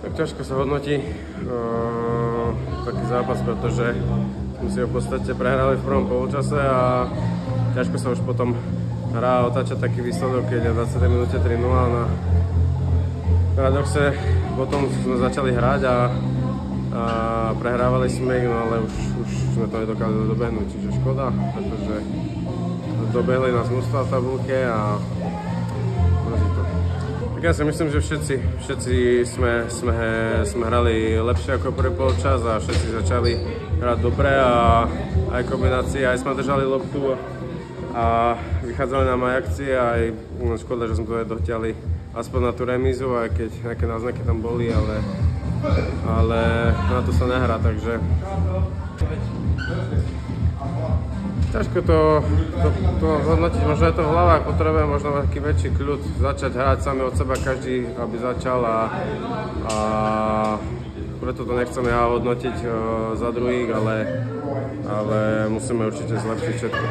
Tak ťažko sa hodnotí taký zápas, pretože sme si ho v podstate prehrali v prvom poločase a ťažko sa už potom hrá otáčať taký výsledok, keď je v 20. minúte 3-0 na paradoxe. Potom sme začali hrať a prehrávali sme, no ale už sme to nedokázali dobehnúť, čiže škoda, pretože dobehli nás mužstva v tabulke a mrzí to. Tak ja si myslím, že všetci sme hrali lepšie ako prvý polčas a všetci začali hrať dobre a aj kombinácie, aj sme držali loptu a vychádzali nám aj akcie, aj škoda, že sme to dotiahli aspoň na tú remízu, aj keď nejaké náznaky tam boli, ale na to sa nehrá, takže ťažko to hodnotiť, možno je to v hlavách, potrebujeme možno taký väčší kľud, začať hrať sami od seba, každý aby začal a preto to nechcem ja hodnotiť za druhých, ale musíme určite zlepšiť všetko.